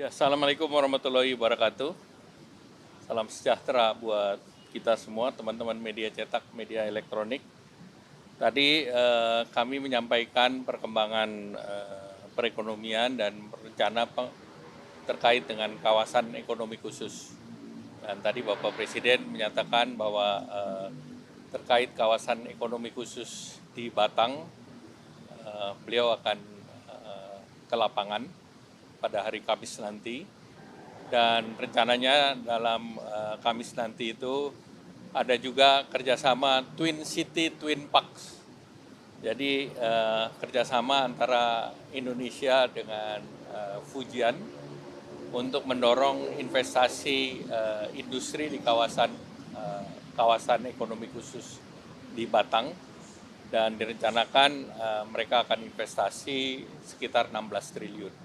Ya, Assalamualaikum warahmatullahi wabarakatuh. Salam sejahtera buat kita semua, teman-teman media cetak, media elektronik. Tadi kami menyampaikan perkembangan perekonomian dan rencana terkait dengan kawasan ekonomi khusus. Dan tadi Bapak Presiden menyatakan bahwa terkait kawasan ekonomi khusus di Batang, beliau akan ke lapangan pada hari Kamis nanti, dan rencananya dalam Kamis nanti itu ada juga kerjasama Twin City, Twin Parks. Jadi kerjasama antara Indonesia dengan Fujian untuk mendorong investasi industri di kawasan ekonomi khusus di Batang, dan direncanakan mereka akan investasi sekitar 16 triliun.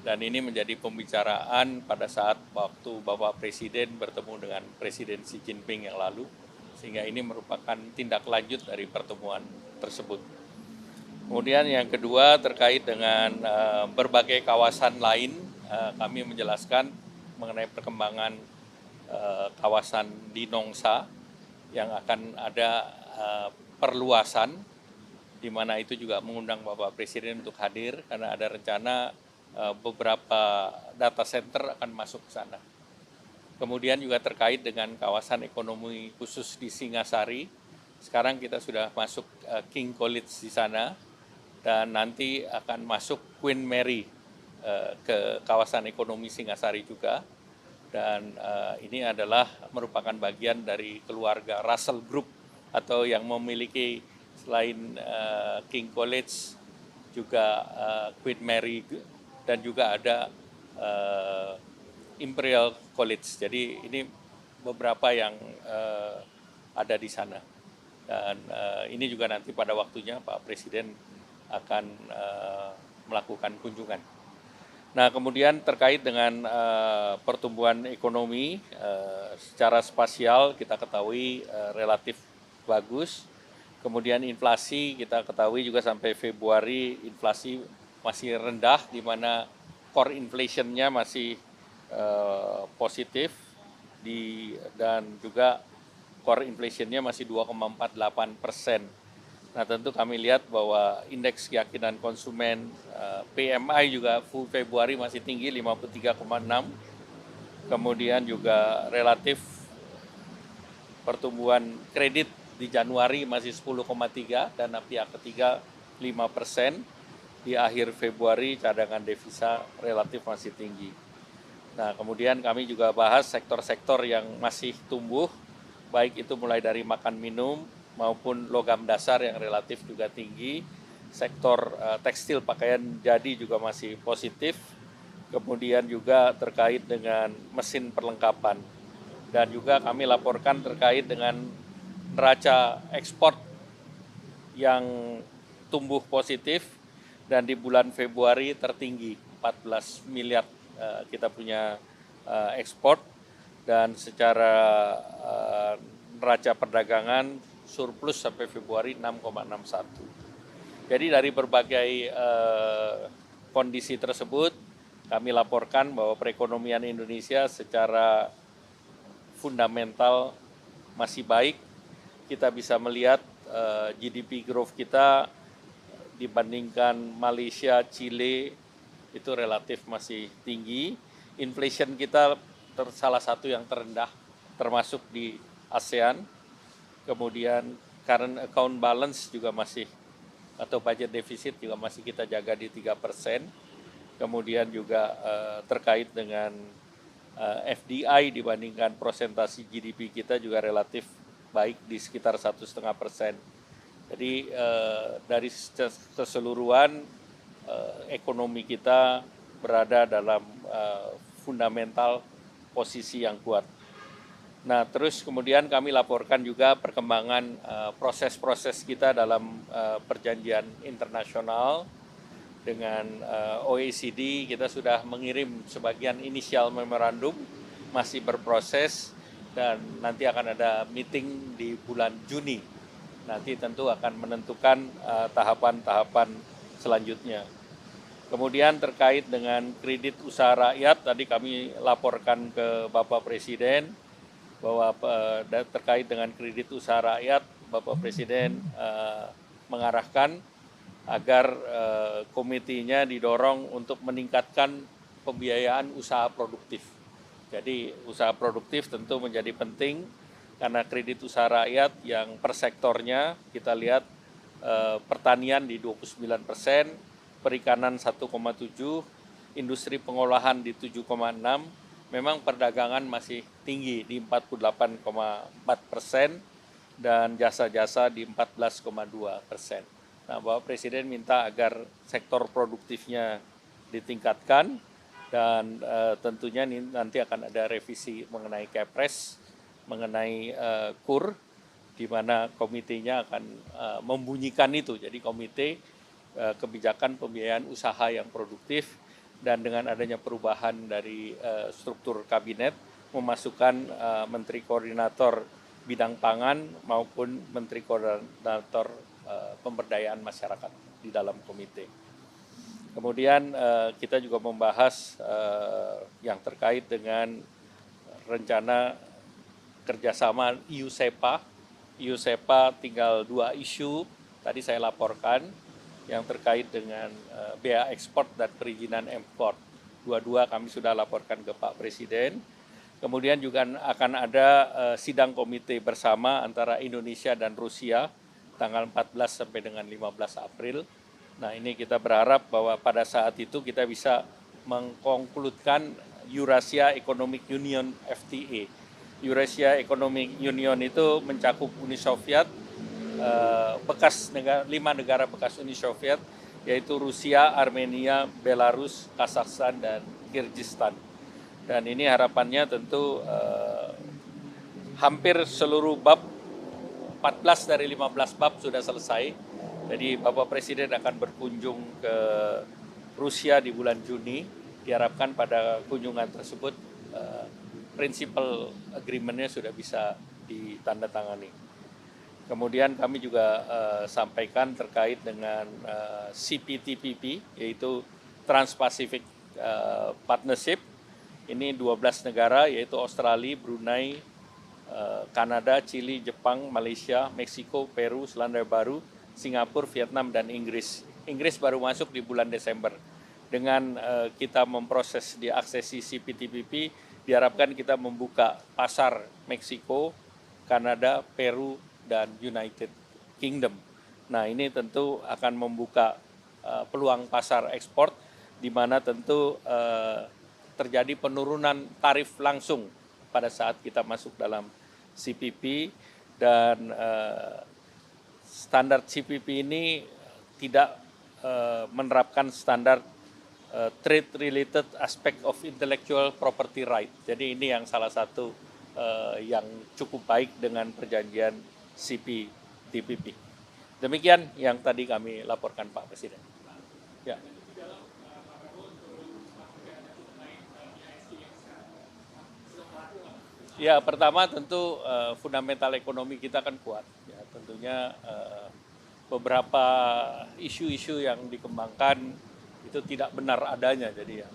Dan ini menjadi pembicaraan pada saat waktu Bapak Presiden bertemu dengan Presiden Xi Jinping yang lalu, sehingga ini merupakan tindak lanjut dari pertemuan tersebut. Kemudian yang kedua terkait dengan berbagai kawasan lain, kami menjelaskan mengenai perkembangan kawasan di Nongsa yang akan ada perluasan, di mana itu juga mengundang Bapak Presiden untuk hadir karena ada rencana beberapa data center akan masuk ke sana. Kemudian juga terkait dengan kawasan ekonomi khusus di Singasari, sekarang kita sudah masuk King College di sana, dan nanti akan masuk Queen Mary ke kawasan ekonomi Singasari juga. Dan ini adalah merupakan bagian dari keluarga Russell Group, atau yang memiliki selain King College juga Queen Mary, dan juga ada Imperial College. Jadi ini beberapa yang ada di sana. Dan ini juga nanti pada waktunya Pak Presiden akan melakukan kunjungan. Nah, kemudian terkait dengan pertumbuhan ekonomi secara spasial kita ketahui relatif bagus. Kemudian inflasi kita ketahui juga sampai Februari inflasi masih rendah, di mana core inflation-nya masih positif, dan juga core inflation-nya masih 2,48%. Nah, tentu kami lihat bahwa indeks keyakinan konsumen PMI juga full Februari masih tinggi 53,6. Kemudian juga relatif pertumbuhan kredit di Januari masih 10,3, dan pihak ketiga 5%. Di akhir Februari cadangan devisa relatif masih tinggi. Nah, kemudian kami juga bahas sektor-sektor yang masih tumbuh, baik itu mulai dari makan minum maupun logam dasar yang relatif juga tinggi. Sektor tekstil pakaian jadi juga masih positif. Kemudian juga terkait dengan mesin perlengkapan. Dan juga kami laporkan terkait dengan neraca ekspor yang tumbuh positif, dan di bulan Februari tertinggi 14 miliar kita punya ekspor, dan secara neraca perdagangan surplus sampai Februari 6,61. Jadi dari berbagai kondisi tersebut kami laporkan bahwa perekonomian Indonesia secara fundamental masih baik. Kita bisa melihat GDP growth kita dibandingkan Malaysia, Chile itu relatif masih tinggi. Inflation kita salah satu yang terendah termasuk di ASEAN. Kemudian current account balance juga masih, atau budget deficit juga masih kita jaga di 3%. Kemudian juga terkait dengan FDI dibandingkan prosentasi GDP kita juga relatif baik di sekitar 1,5%. Jadi dari keseluruhan ekonomi kita berada dalam fundamental posisi yang kuat. Nah, terus kemudian kami laporkan juga perkembangan proses-proses kita dalam perjanjian internasional dengan OECD. Kita sudah mengirim sebagian inisial memorandum, masih berproses, dan nanti akan ada meeting di bulan Juni. Nanti tentu akan menentukan tahapan-tahapan selanjutnya. Kemudian terkait dengan kredit usaha rakyat, tadi kami laporkan ke Bapak Presiden bahwa terkait dengan kredit usaha rakyat, Bapak Presiden mengarahkan agar komitinya didorong untuk meningkatkan pembiayaan usaha produktif. Jadi usaha produktif tentu menjadi penting karena kredit usaha rakyat yang per sektornya kita lihat pertanian di 29%, perikanan 1,7, industri pengolahan di 7,6, memang perdagangan masih tinggi di 48,4% dan jasa-jasa di 14,2%. Nah, Bapak Presiden minta agar sektor produktifnya ditingkatkan dan tentunya nanti akan ada revisi mengenai Kepres, mengenai KUR, di mana komitenya akan membunyikan itu. Jadi komite kebijakan pembiayaan usaha yang produktif dan dengan adanya perubahan dari struktur kabinet memasukkan menteri koordinator bidang pangan maupun menteri koordinator pemberdayaan masyarakat di dalam komite. Kemudian kita juga membahas yang terkait dengan rencana kerjasama EU-SEPA. EU-SEPA tinggal 2 isu, tadi saya laporkan, yang terkait dengan bea ekspor dan perizinan impor. Dua-dua kami sudah laporkan ke Pak Presiden. Kemudian juga akan ada sidang komite bersama antara Indonesia dan Rusia tanggal 14 sampai dengan 15 April. Nah, ini kita berharap bahwa pada saat itu kita bisa mengkonkludkan Eurasia Economic Union FTA. Eurasia Economic Union itu mencakup Uni Soviet, bekas 5 negara bekas Uni Soviet, yaitu Rusia, Armenia, Belarus, Kazakhstan, dan Kyrgyzstan. Dan ini harapannya tentu hampir seluruh bab, 14 dari 15 bab sudah selesai. Jadi Bapak Presiden akan berkunjung ke Rusia di bulan Juni. Diharapkan pada kunjungan tersebut principal agreement-nya sudah bisa ditandatangani. Kemudian kami juga sampaikan terkait dengan CPTPP, yaitu Trans-Pacific Partnership. Ini 12 negara, yaitu Australia, Brunei, Kanada, Chili, Jepang, Malaysia, Meksiko, Peru, Selandia Baru, Singapura, Vietnam, dan Inggris. Inggris baru masuk di bulan Desember. Dengan kita memproses diaksesi CPTPP, diharapkan kita membuka pasar Meksiko, Kanada, Peru, dan United Kingdom. Nah, ini tentu akan membuka peluang pasar ekspor, di mana tentu terjadi penurunan tarif langsung pada saat kita masuk dalam CPP, dan standar CPP ini tidak menerapkan standar trade-related aspect of intellectual property right. Jadi ini yang salah satu yang cukup baik dengan perjanjian CPTPP. Demikian yang tadi kami laporkan Pak Presiden. Ya. Ya, pertama tentu fundamental ekonomi kita kan kuat. Ya, tentunya beberapa isu-isu yang dikembangkan itu tidak benar adanya, jadi ya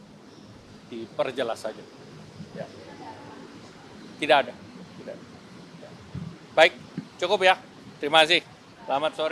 diperjelas saja. Ya. Tidak ada. Tidak. Ya. Baik, cukup ya. Terima kasih. Selamat sore.